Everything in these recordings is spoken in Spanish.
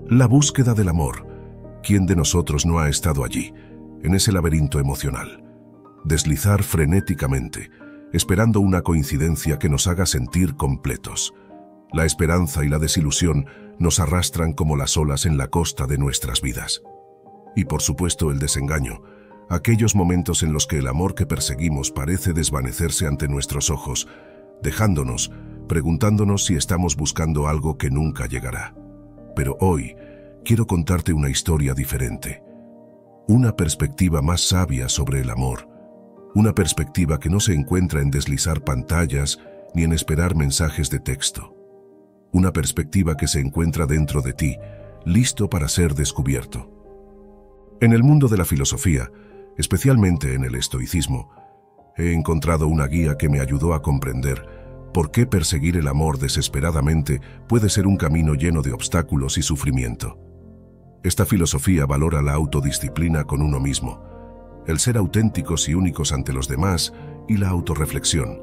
La búsqueda del amor. ¿Quién de nosotros no ha estado allí, en ese laberinto emocional? Deslizar frenéticamente, esperando una coincidencia que nos haga sentir completos. La esperanza y la desilusión nos arrastran como las olas en la costa de nuestras vidas. Y por supuesto el desengaño, aquellos momentos en los que el amor que perseguimos parece desvanecerse ante nuestros ojos, dejándonos, preguntándonos si estamos buscando algo que nunca llegará. Pero hoy quiero contarte una historia diferente, una perspectiva más sabia sobre el amor, una perspectiva que no se encuentra en deslizar pantallas ni en esperar mensajes de texto, una perspectiva que se encuentra dentro de ti, listo para ser descubierto. En el mundo de la filosofía, especialmente en el estoicismo, he encontrado una guía que me ayudó a comprender por qué perseguir el amor desesperadamente puede ser un camino lleno de obstáculos y sufrimiento. Esta filosofía valora la autodisciplina con uno mismo, el ser auténticos y únicos ante los demás y la autorreflexión,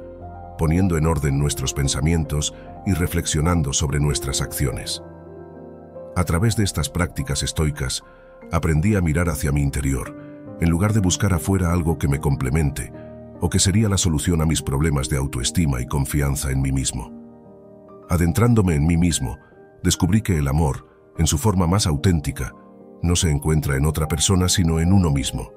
poniendo en orden nuestros pensamientos y reflexionando sobre nuestras acciones. A través de estas prácticas estoicas, aprendí a mirar hacia mi interior, en lugar de buscar afuera algo que me complemente, o que sería la solución a mis problemas de autoestima y confianza en mí mismo. Adentrándome en mí mismo, descubrí que el amor, en su forma más auténtica, no se encuentra en otra persona sino en uno mismo.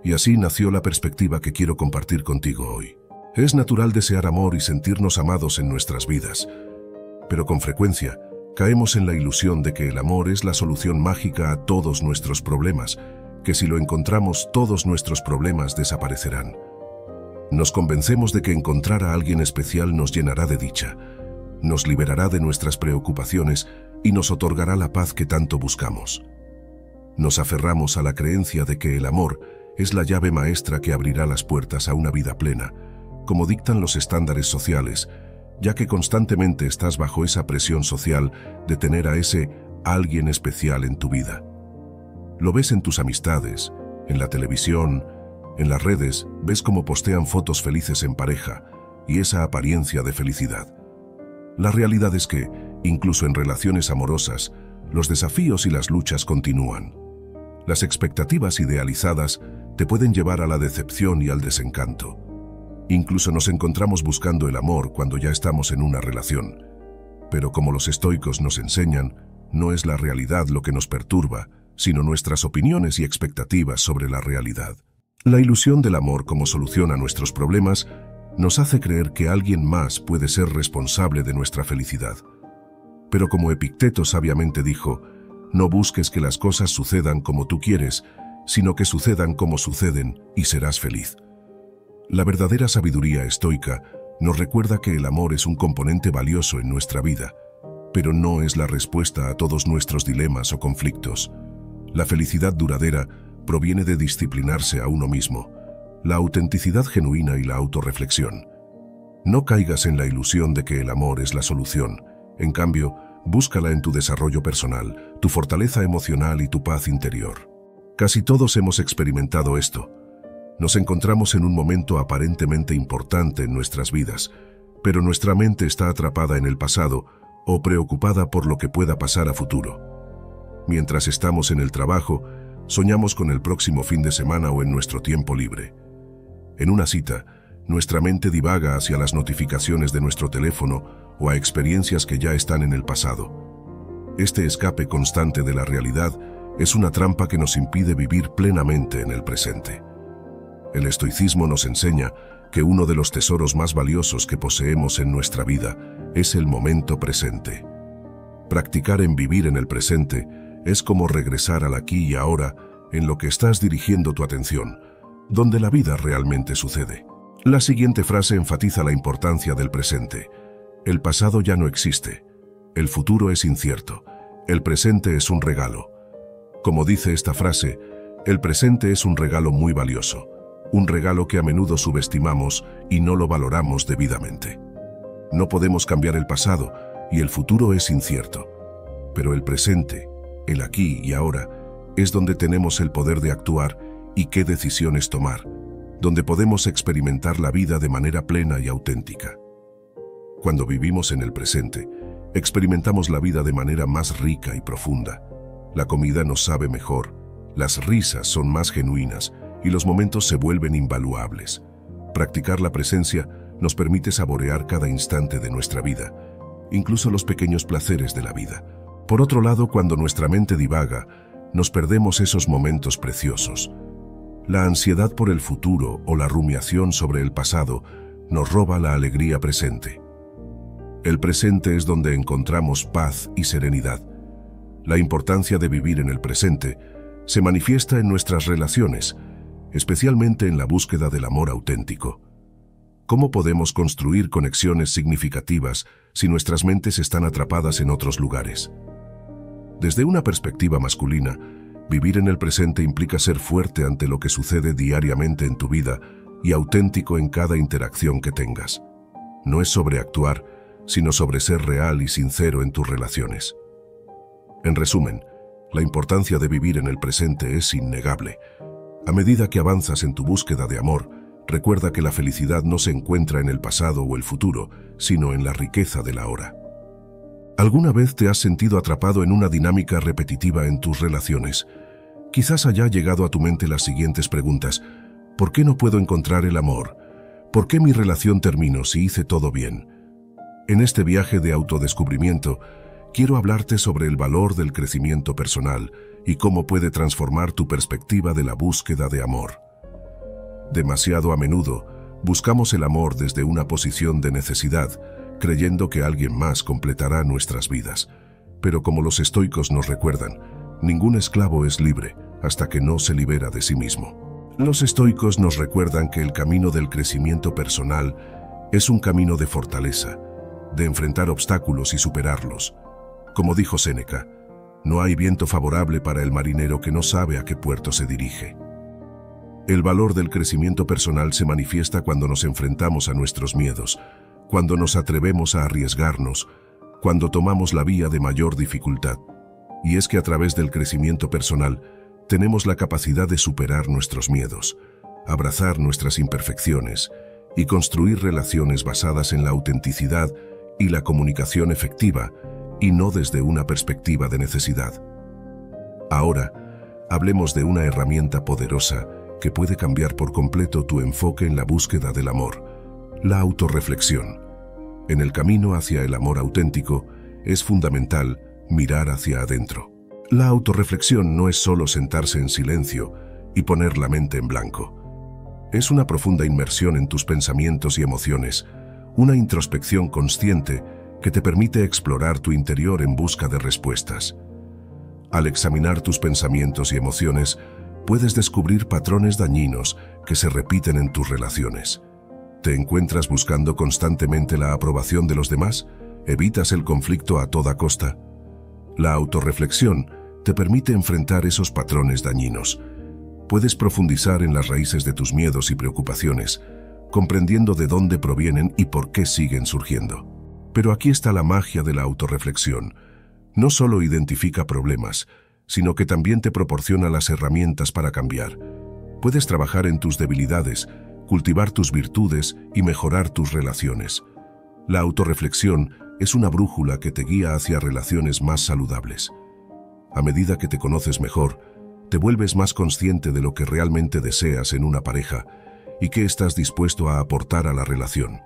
Y así nació la perspectiva que quiero compartir contigo hoy. Es natural desear amor y sentirnos amados en nuestras vidas, pero con frecuencia caemos en la ilusión de que el amor es la solución mágica a todos nuestros problemas, que si lo encontramos todos nuestros problemas desaparecerán. Nos convencemos de que encontrar a alguien especial nos llenará de dicha, nos liberará de nuestras preocupaciones y nos otorgará la paz que tanto buscamos. Nos aferramos a la creencia de que el amor es la llave maestra que abrirá las puertas a una vida plena, como dictan los estándares sociales, ya que constantemente estás bajo esa presión social de tener a ese alguien especial en tu vida. Lo ves en tus amistades, en la televisión, en las redes, ves cómo postean fotos felices en pareja y esa apariencia de felicidad. La realidad es que, incluso en relaciones amorosas, los desafíos y las luchas continúan. Las expectativas idealizadas te pueden llevar a la decepción y al desencanto. Incluso nos encontramos buscando el amor cuando ya estamos en una relación. Pero como los estoicos nos enseñan, no es la realidad lo que nos perturba, sino nuestras opiniones y expectativas sobre la realidad. La ilusión del amor como solución a nuestros problemas nos hace creer que alguien más puede ser responsable de nuestra felicidad. Pero como Epicteto sabiamente dijo, no busques que las cosas sucedan como tú quieres, sino que sucedan como suceden y serás feliz. La verdadera sabiduría estoica nos recuerda que el amor es un componente valioso en nuestra vida, pero no es la respuesta a todos nuestros dilemas o conflictos. La felicidad duradera proviene de disciplinarse a uno mismo, la autenticidad genuina y la autorreflexión. No caigas en la ilusión de que el amor es la solución. En cambio, búscala en tu desarrollo personal, tu fortaleza emocional y tu paz interior. Casi todos hemos experimentado esto. Nos encontramos en un momento aparentemente importante en nuestras vidas, pero nuestra mente está atrapada en el pasado o preocupada por lo que pueda pasar a futuro. Mientras estamos en el trabajo, soñamos con el próximo fin de semana o en nuestro tiempo libre. En una cita, nuestra mente divaga hacia las notificaciones de nuestro teléfono o a experiencias que ya están en el pasado. Este escape constante de la realidad es una trampa que nos impide vivir plenamente en el presente. El estoicismo nos enseña que uno de los tesoros más valiosos que poseemos en nuestra vida es el momento presente. Practicar en vivir en el presente es como regresar al aquí y ahora en lo que estás dirigiendo tu atención, donde la vida realmente sucede. La siguiente frase enfatiza la importancia del presente. El pasado ya no existe. El futuro es incierto. El presente es un regalo. Como dice esta frase, el presente es un regalo muy valioso, un regalo que a menudo subestimamos y no lo valoramos debidamente. No podemos cambiar el pasado y el futuro es incierto, pero el presente, el aquí y ahora, es donde tenemos el poder de actuar y qué decisiones tomar, donde podemos experimentar la vida de manera plena y auténtica. Cuando vivimos en el presente, experimentamos la vida de manera más rica y profunda. La comida nos sabe mejor, las risas son más genuinas y los momentos se vuelven invaluables. Practicar la presencia nos permite saborear cada instante de nuestra vida, incluso los pequeños placeres de la vida. Por otro lado, cuando nuestra mente divaga, nos perdemos esos momentos preciosos. La ansiedad por el futuro o la rumiación sobre el pasado nos roba la alegría presente. El presente es donde encontramos paz y serenidad. La importancia de vivir en el presente se manifiesta en nuestras relaciones, especialmente en la búsqueda del amor auténtico. ¿Cómo podemos construir conexiones significativas si nuestras mentes están atrapadas en otros lugares? Desde una perspectiva masculina, vivir en el presente implica ser fuerte ante lo que sucede diariamente en tu vida y auténtico en cada interacción que tengas. No es sobreactuar, sino sobre ser real y sincero en tus relaciones. En resumen, la importancia de vivir en el presente es innegable. A medida que avanzas en tu búsqueda de amor, recuerda que la felicidad no se encuentra en el pasado o el futuro, sino en la riqueza del ahora. ¿Alguna vez te has sentido atrapado en una dinámica repetitiva en tus relaciones? Quizás haya llegado a tu mente las siguientes preguntas. ¿Por qué no puedo encontrar el amor? ¿Por qué mi relación terminó si hice todo bien? En este viaje de autodescubrimiento, quiero hablarte sobre el valor del crecimiento personal y cómo puede transformar tu perspectiva de la búsqueda de amor. Demasiado a menudo, buscamos el amor desde una posición de necesidad, creyendo que alguien más completará nuestras vidas. Pero como los estoicos nos recuerdan, ningún esclavo es libre hasta que no se libera de sí mismo. Los estoicos nos recuerdan que el camino del crecimiento personal es un camino de fortaleza, de enfrentar obstáculos y superarlos. Como dijo Séneca, no hay viento favorable para el marinero que no sabe a qué puerto se dirige. El valor del crecimiento personal se manifiesta cuando nos enfrentamos a nuestros miedos, cuando nos atrevemos a arriesgarnos, cuando tomamos la vía de mayor dificultad. Y es que a través del crecimiento personal tenemos la capacidad de superar nuestros miedos, abrazar nuestras imperfecciones y construir relaciones basadas en la autenticidad y la comunicación efectiva, y no desde una perspectiva de necesidad. Ahora, hablemos de una herramienta poderosa que puede cambiar por completo tu enfoque en la búsqueda del amor: la autorreflexión. En el camino hacia el amor auténtico, es fundamental mirar hacia adentro. La autorreflexión no es solo sentarse en silencio y poner la mente en blanco. Es una profunda inmersión en tus pensamientos y emociones, una introspección consciente que te permite explorar tu interior en busca de respuestas. Al examinar tus pensamientos y emociones, puedes descubrir patrones dañinos que se repiten en tus relaciones. ¿Te encuentras buscando constantemente la aprobación de los demás? ¿Evitas el conflicto a toda costa? La autorreflexión te permite enfrentar esos patrones dañinos. Puedes profundizar en las raíces de tus miedos y preocupaciones, comprendiendo de dónde provienen y por qué siguen surgiendo. Pero aquí está la magia de la autorreflexión. No solo identifica problemas, sino que también te proporciona las herramientas para cambiar. Puedes trabajar en tus debilidades, cultivar tus virtudes y mejorar tus relaciones. La autorreflexión es una brújula que te guía hacia relaciones más saludables. A medida que te conoces mejor, te vuelves más consciente de lo que realmente deseas en una pareja y qué estás dispuesto a aportar a la relación.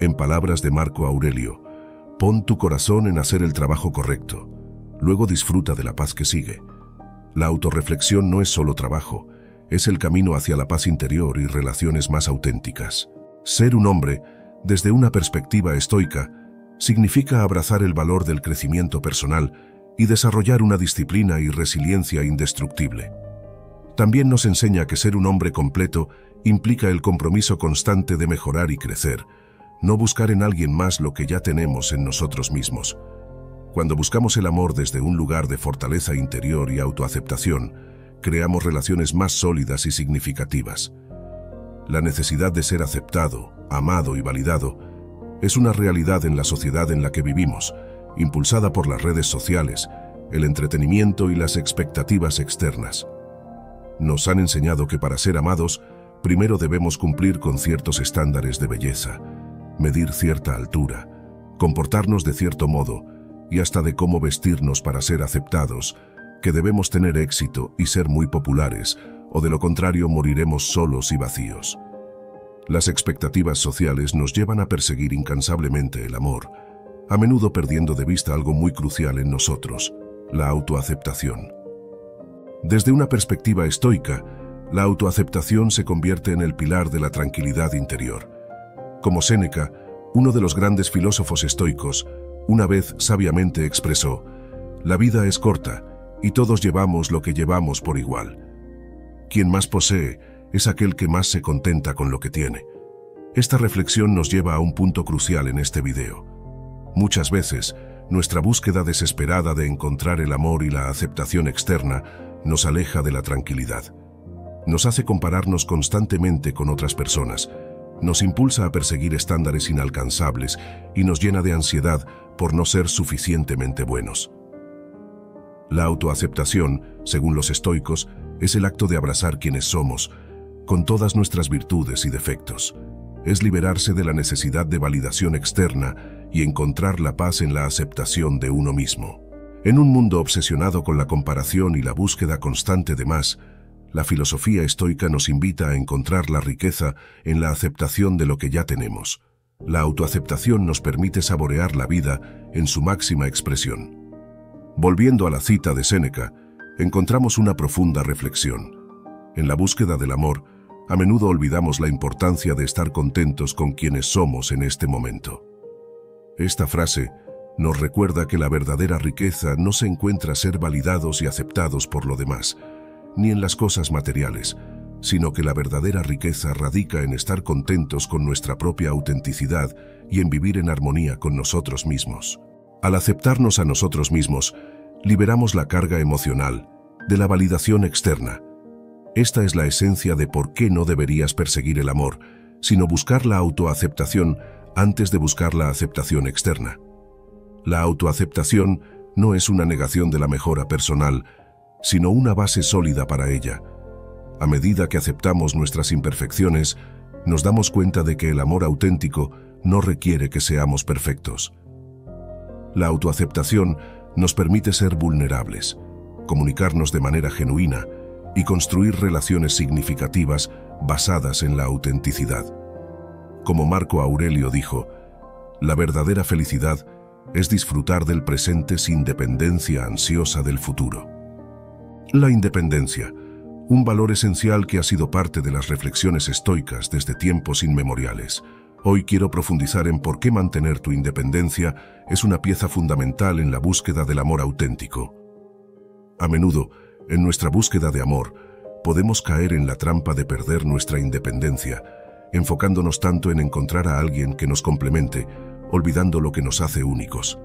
En palabras de Marco Aurelio, pon tu corazón en hacer el trabajo correcto, luego disfruta de la paz que sigue. La autorreflexión no es solo trabajo, es el camino hacia la paz interior y relaciones más auténticas. Ser un hombre, desde una perspectiva estoica, significa abrazar el valor del crecimiento personal y desarrollar una disciplina y resiliencia indestructible. También nos enseña que ser un hombre completo implica el compromiso constante de mejorar y crecer, no buscar en alguien más lo que ya tenemos en nosotros mismos. Cuando buscamos el amor desde un lugar de fortaleza interior y autoaceptación, creamos relaciones más sólidas y significativas. La necesidad de ser aceptado, amado y validado es una realidad en la sociedad en la que vivimos, impulsada por las redes sociales, el entretenimiento y las expectativas externas. Nos han enseñado que para ser amados, primero debemos cumplir con ciertos estándares de belleza, medir cierta altura, comportarnos de cierto modo y hasta de cómo vestirnos para ser aceptados, que debemos tener éxito y ser muy populares, o de lo contrario moriremos solos y vacíos. Las expectativas sociales nos llevan a perseguir incansablemente el amor, a menudo perdiendo de vista algo muy crucial en nosotros, la autoaceptación. Desde una perspectiva estoica, la autoaceptación se convierte en el pilar de la tranquilidad interior. Como Séneca, uno de los grandes filósofos estoicos, una vez sabiamente expresó: «La vida es corta, y todos llevamos lo que llevamos por igual. Quien más posee es aquel que más se contenta con lo que tiene». Esta reflexión nos lleva a un punto crucial en este video. Muchas veces, nuestra búsqueda desesperada de encontrar el amor y la aceptación externa nos aleja de la tranquilidad. Nos hace compararnos constantemente con otras personas, nos impulsa a perseguir estándares inalcanzables y nos llena de ansiedad por no ser suficientemente buenos. La autoaceptación, según los estoicos, es el acto de abrazar quienes somos, con todas nuestras virtudes y defectos. Es liberarse de la necesidad de validación externa y encontrar la paz en la aceptación de uno mismo. En un mundo obsesionado con la comparación y la búsqueda constante de más, la filosofía estoica nos invita a encontrar la riqueza en la aceptación de lo que ya tenemos. La autoaceptación nos permite saborear la vida en su máxima expresión. Volviendo a la cita de Séneca, encontramos una profunda reflexión. En la búsqueda del amor, a menudo olvidamos la importancia de estar contentos con quienes somos en este momento. Esta frase nos recuerda que la verdadera riqueza no se encuentra ser validados y aceptados por lo demás, ni en las cosas materiales, sino que la verdadera riqueza radica en estar contentos con nuestra propia autenticidad y en vivir en armonía con nosotros mismos. Al aceptarnos a nosotros mismos, liberamos la carga emocional de la validación externa. Esta es la esencia de por qué no deberías perseguir el amor, sino buscar la autoaceptación antes de buscar la aceptación externa. La autoaceptación no es una negación de la mejora personal, sino una base sólida para ella. A medida que aceptamos nuestras imperfecciones, nos damos cuenta de que el amor auténtico no requiere que seamos perfectos. La autoaceptación nos permite ser vulnerables, comunicarnos de manera genuina y construir relaciones significativas basadas en la autenticidad. Como Marco Aurelio dijo, la verdadera felicidad es disfrutar del presente sin dependencia ansiosa del futuro. La independencia, un valor esencial que ha sido parte de las reflexiones estoicas desde tiempos inmemoriales. Hoy quiero profundizar en por qué mantener tu independencia es una pieza fundamental en la búsqueda del amor auténtico. A menudo, en nuestra búsqueda de amor, podemos caer en la trampa de perder nuestra independencia, enfocándonos tanto en encontrar a alguien que nos complemente, olvidando lo que nos hace únicos.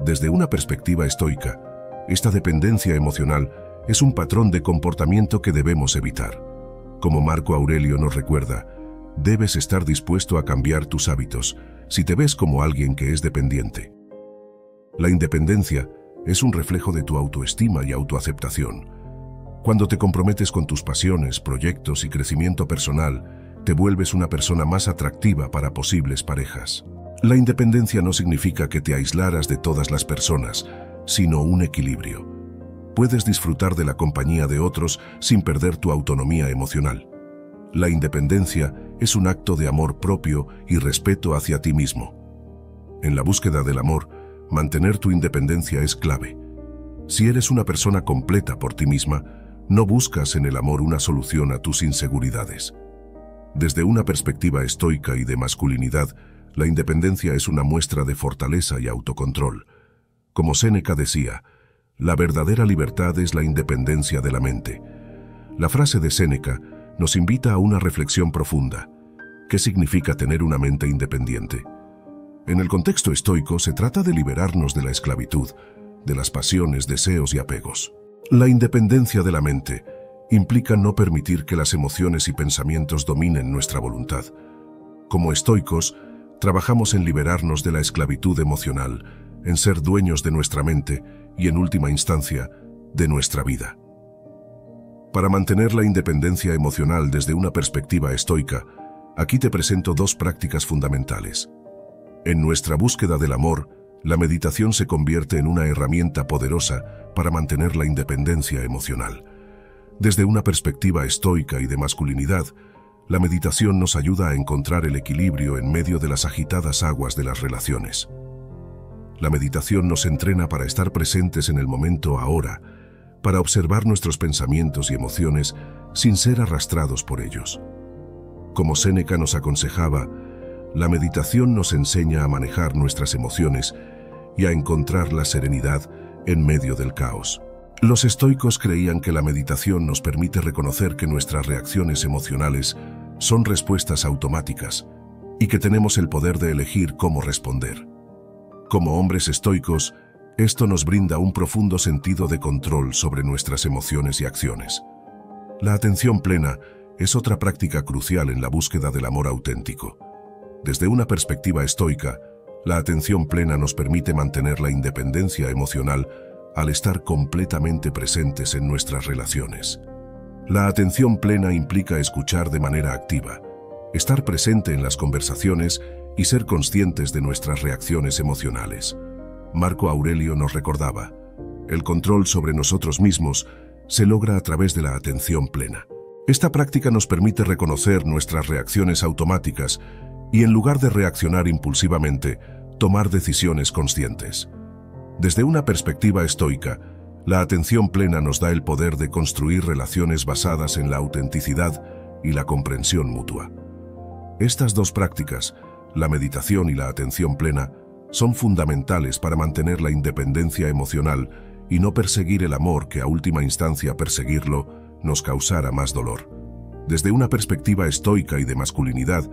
Desde una perspectiva estoica, esta dependencia emocional es un patrón de comportamiento que debemos evitar. Como Marco Aurelio nos recuerda, debes estar dispuesto a cambiar tus hábitos si te ves como alguien que es dependiente. La independencia es un reflejo de tu autoestima y autoaceptación. Cuando te comprometes con tus pasiones, proyectos y crecimiento personal, te vuelves una persona más atractiva para posibles parejas. La independencia no significa que te aislaras de todas las personas, sino un equilibrio. Puedes disfrutar de la compañía de otros sin perder tu autonomía emocional. La independencia es un acto de amor propio y respeto hacia ti mismo. En la búsqueda del amor, mantener tu independencia es clave. Si eres una persona completa por ti misma, no buscas en el amor una solución a tus inseguridades. Desde una perspectiva estoica y de masculinidad, la independencia es una muestra de fortaleza y autocontrol. Como Séneca decía, la verdadera libertad es la independencia de la mente. La frase de Séneca nos invita a una reflexión profunda. ¿Qué significa tener una mente independiente? En el contexto estoico se trata de liberarnos de la esclavitud, de las pasiones, deseos y apegos. La independencia de la mente implica no permitir que las emociones y pensamientos dominen nuestra voluntad. Como estoicos, trabajamos en liberarnos de la esclavitud emocional, en ser dueños de nuestra mente y, en última instancia, de nuestra vida. Para mantener la independencia emocional desde una perspectiva estoica, aquí te presento dos prácticas fundamentales. En nuestra búsqueda del amor, La meditación se convierte en una herramienta poderosa para mantener la independencia emocional. Desde una perspectiva estoica y de masculinidad, la meditación nos ayuda a encontrar el equilibrio en medio de las agitadas aguas de las relaciones. La meditación nos entrena para estar presentes en el momento ahora, para observar nuestros pensamientos y emociones sin ser arrastrados por ellos. Como Séneca nos aconsejaba, la meditación nos enseña a manejar nuestras emociones y a encontrar la serenidad en medio del caos. Los estoicos creían que la meditación nos permite reconocer que nuestras reacciones emocionales son respuestas automáticas y que tenemos el poder de elegir cómo responder. Como hombres estoicos, esto nos brinda un profundo sentido de control sobre nuestras emociones y acciones. La atención plena es otra práctica crucial en la búsqueda del amor auténtico. Desde una perspectiva estoica, la atención plena nos permite mantener la independencia emocional al estar completamente presentes en nuestras relaciones. La atención plena implica escuchar de manera activa, estar presente en las conversaciones y ser conscientes de nuestras reacciones emocionales. Marco Aurelio nos recordaba, el control sobre nosotros mismos se logra a través de la atención plena. Esta práctica nos permite reconocer nuestras reacciones automáticas y, en lugar de reaccionar impulsivamente, tomar decisiones conscientes. Desde una perspectiva estoica, la atención plena nos da el poder de construir relaciones basadas en la autenticidad y la comprensión mutua. Estas dos prácticas, la meditación y la atención plena, son fundamentales para mantener la independencia emocional y no perseguir el amor que a última instancia perseguirlo nos causara más dolor. Desde una perspectiva estoica y de masculinidad,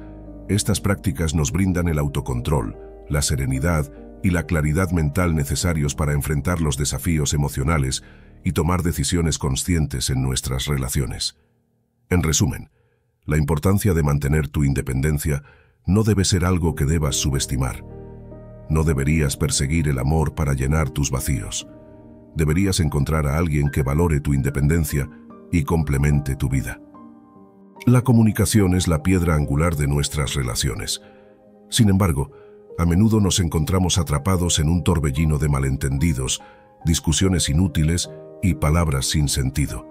estas prácticas nos brindan el autocontrol, la serenidad y la claridad mental necesarios para enfrentar los desafíos emocionales y tomar decisiones conscientes en nuestras relaciones. En resumen, la importancia de mantener tu independencia no debe ser algo que debas subestimar. No deberías perseguir el amor para llenar tus vacíos. Deberías encontrar a alguien que valore tu independencia y complemente tu vida. La comunicación es la piedra angular de nuestras relaciones. Sin embargo, a menudo nos encontramos atrapados en un torbellino de malentendidos, discusiones inútiles y palabras sin sentido.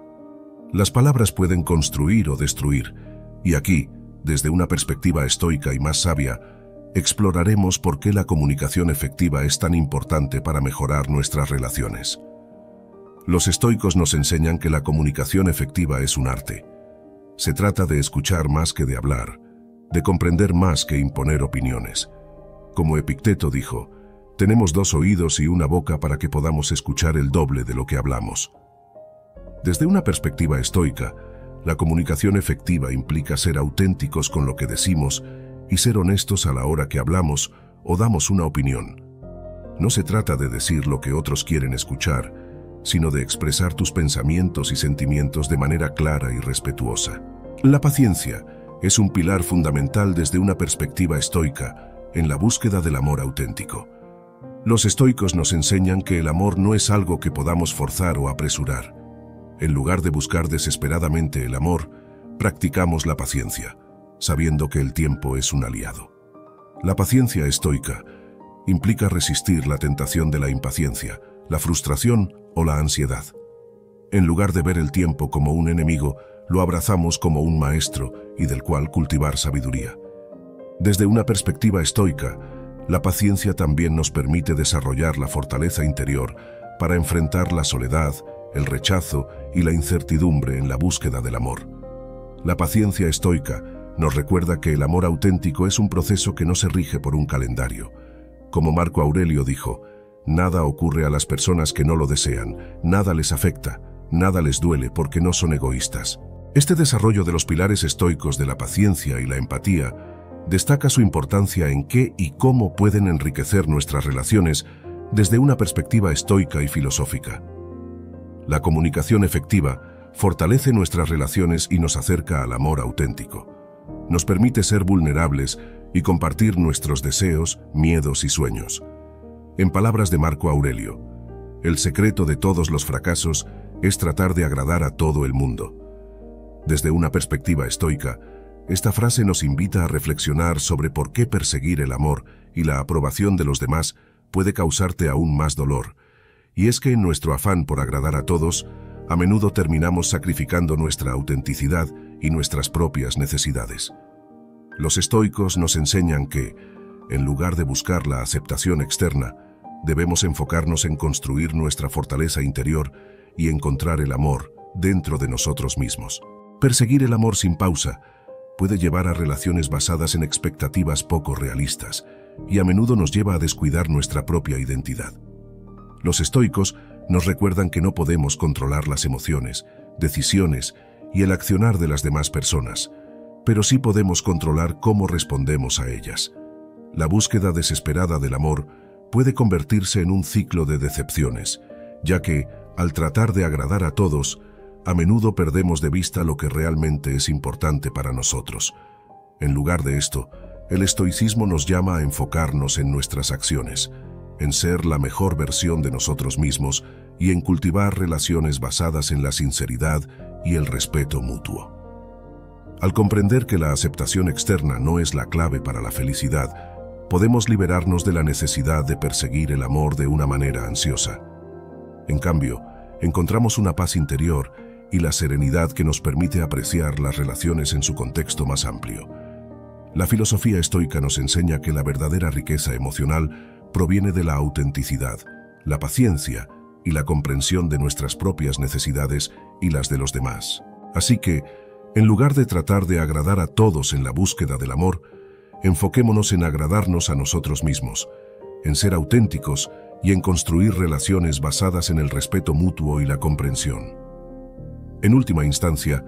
Las palabras pueden construir o destruir, y aquí, desde una perspectiva estoica y más sabia, exploraremos por qué la comunicación efectiva es tan importante para mejorar nuestras relaciones. Los estoicos nos enseñan que la comunicación efectiva es un arte. Se trata de escuchar más que de hablar, de comprender más que imponer opiniones. Como Epicteto dijo, tenemos 2 oídos y una boca para que podamos escuchar el doble de lo que hablamos. Desde una perspectiva estoica, la comunicación efectiva implica ser auténticos con lo que decimos y ser honestos a la hora que hablamos o damos una opinión. No se trata de decir lo que otros quieren escuchar, sino de expresar tus pensamientos y sentimientos de manera clara y respetuosa. La paciencia es un pilar fundamental desde una perspectiva estoica en la búsqueda del amor auténtico. Los estoicos nos enseñan que el amor no es algo que podamos forzar o apresurar. En lugar de buscar desesperadamente el amor, practicamos la paciencia, sabiendo que el tiempo es un aliado. La paciencia estoica implica resistir la tentación de la impaciencia, la frustración o la ansiedad. En lugar de ver el tiempo como un enemigo, lo abrazamos como un maestro y del cual cultivar sabiduría. Desde una perspectiva estoica, la paciencia también nos permite desarrollar la fortaleza interior para enfrentar la soledad, el rechazo y la incertidumbre en la búsqueda del amor. La paciencia estoica nos recuerda que el amor auténtico es un proceso que no se rige por un calendario. Como Marco Aurelio dijo, nada ocurre a las personas que no lo desean, nada les afecta, nada les duele porque no son egoístas. Este desarrollo de los pilares estoicos de la paciencia y la empatía destaca su importancia en qué y cómo pueden enriquecer nuestras relaciones desde una perspectiva estoica y filosófica. La comunicación efectiva fortalece nuestras relaciones y nos acerca al amor auténtico. Nos permite ser vulnerables y compartir nuestros deseos, miedos y sueños. En palabras de Marco Aurelio, el secreto de todos los fracasos es tratar de agradar a todo el mundo. Desde una perspectiva estoica, esta frase nos invita a reflexionar sobre por qué perseguir el amor y la aprobación de los demás puede causarte aún más dolor. Y es que en nuestro afán por agradar a todos, a menudo terminamos sacrificando nuestra autenticidad y nuestras propias necesidades. Los estoicos nos enseñan que, en lugar de buscar la aceptación externa, debemos enfocarnos en construir nuestra fortaleza interior y encontrar el amor dentro de nosotros mismos. Perseguir el amor sin pausa puede llevar a relaciones basadas en expectativas poco realistas y a menudo nos lleva a descuidar nuestra propia identidad. Los estoicos nos recuerdan que no podemos controlar las emociones, decisiones y el accionar de las demás personas, pero sí podemos controlar cómo respondemos a ellas. La búsqueda desesperada del amor puede convertirse en un ciclo de decepciones, ya que, al tratar de agradar a todos, a menudo perdemos de vista lo que realmente es importante para nosotros. En lugar de esto, el estoicismo nos llama a enfocarnos en nuestras acciones, en ser la mejor versión de nosotros mismos y en cultivar relaciones basadas en la sinceridad y el respeto mutuo. Al comprender que la aceptación externa no es la clave para la felicidad, podemos liberarnos de la necesidad de perseguir el amor de una manera ansiosa. En cambio, encontramos una paz interior y la serenidad que nos permite apreciar las relaciones en su contexto más amplio. La filosofía estoica nos enseña que la verdadera riqueza emocional proviene de la autenticidad, la paciencia y la comprensión de nuestras propias necesidades y las de los demás. Así que, en lugar de tratar de agradar a todos en la búsqueda del amor, enfoquémonos en agradarnos a nosotros mismos, en ser auténticos y en construir relaciones basadas en el respeto mutuo y la comprensión. En última instancia,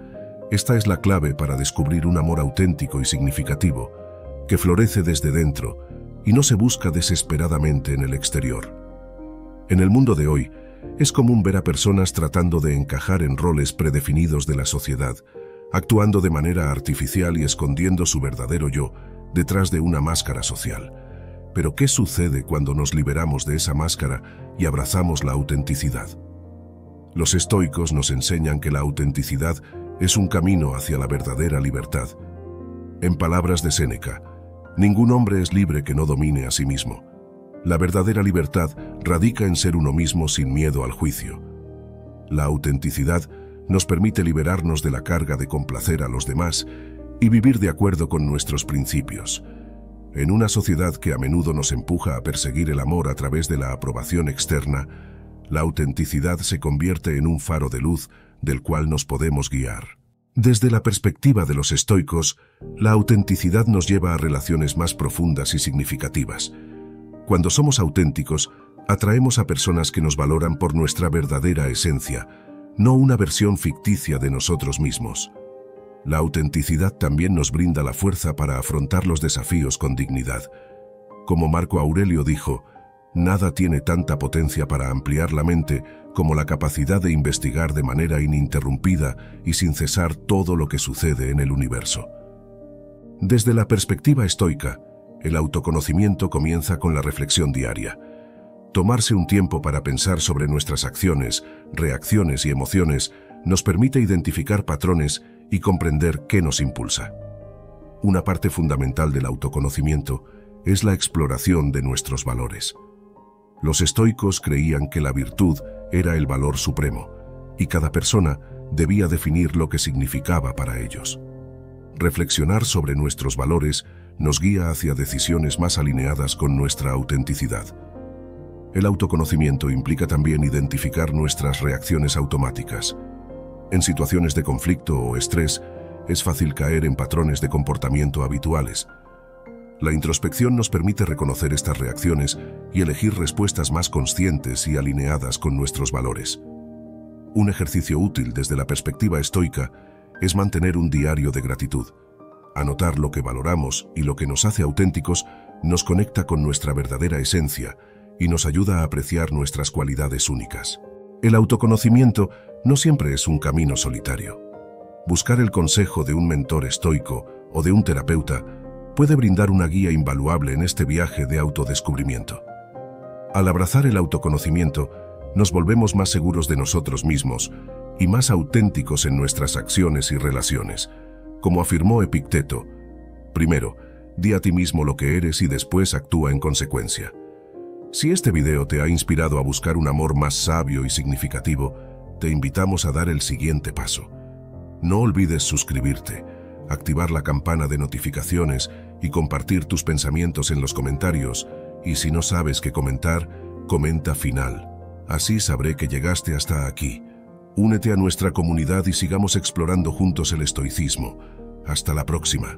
esta es la clave para descubrir un amor auténtico y significativo, que florece desde dentro y no se busca desesperadamente en el exterior. En el mundo de hoy, es común ver a personas tratando de encajar en roles predefinidos de la sociedad, actuando de manera artificial y escondiendo su verdadero yo detrás de una máscara social. Pero ¿qué sucede cuando nos liberamos de esa máscara y abrazamos la autenticidad? Los estoicos nos enseñan que la autenticidad es un camino hacia la verdadera libertad. En palabras de Séneca, ningún hombre es libre que no domine a sí mismo. La verdadera libertad radica en ser uno mismo sin miedo al juicio. La autenticidad nos permite liberarnos de la carga de complacer a los demás y vivir de acuerdo con nuestros principios. En una sociedad que a menudo nos empuja a perseguir el amor a través de la aprobación externa, la autenticidad se convierte en un faro de luz del cual nos podemos guiar. Desde la perspectiva de los estoicos, la autenticidad nos lleva a relaciones más profundas y significativas. Cuando somos auténticos, atraemos a personas que nos valoran por nuestra verdadera esencia, no una versión ficticia de nosotros mismos. La autenticidad también nos brinda la fuerza para afrontar los desafíos con dignidad. Como Marco Aurelio dijo, nada tiene tanta potencia para ampliar la mente como la capacidad de investigar de manera ininterrumpida y sin cesar todo lo que sucede en el universo. Desde la perspectiva estoica, el autoconocimiento comienza con la reflexión diaria. Tomarse un tiempo para pensar sobre nuestras acciones, reacciones y emociones nos permite identificar patrones y comprender qué nos impulsa. Una parte fundamental del autoconocimiento es la exploración de nuestros valores. Los estoicos creían que la virtud era el valor supremo, y cada persona debía definir lo que significaba para ellos. Reflexionar sobre nuestros valores nos guía hacia decisiones más alineadas con nuestra autenticidad. El autoconocimiento implica también identificar nuestras reacciones automáticas. En situaciones de conflicto o estrés, es fácil caer en patrones de comportamiento habituales. La introspección nos permite reconocer estas reacciones y elegir respuestas más conscientes y alineadas con nuestros valores. Un ejercicio útil desde la perspectiva estoica es mantener un diario de gratitud. Anotar lo que valoramos y lo que nos hace auténticos nos conecta con nuestra verdadera esencia y nos ayuda a apreciar nuestras cualidades únicas. El autoconocimiento no siempre es un camino solitario. Buscar el consejo de un mentor estoico o de un terapeuta puede brindar una guía invaluable en este viaje de autodescubrimiento. Al abrazar el autoconocimiento, nos volvemos más seguros de nosotros mismos y más auténticos en nuestras acciones y relaciones. Como afirmó Epicteto, primero, di a ti mismo lo que eres y después actúa en consecuencia. Si este video te ha inspirado a buscar un amor más sabio y significativo, te invitamos a dar el siguiente paso. No olvides suscribirte, activar la campana de notificaciones y compartir tus pensamientos en los comentarios. Y si no sabes qué comentar, comenta final. Así sabré que llegaste hasta aquí. Únete a nuestra comunidad y sigamos explorando juntos el estoicismo. Hasta la próxima.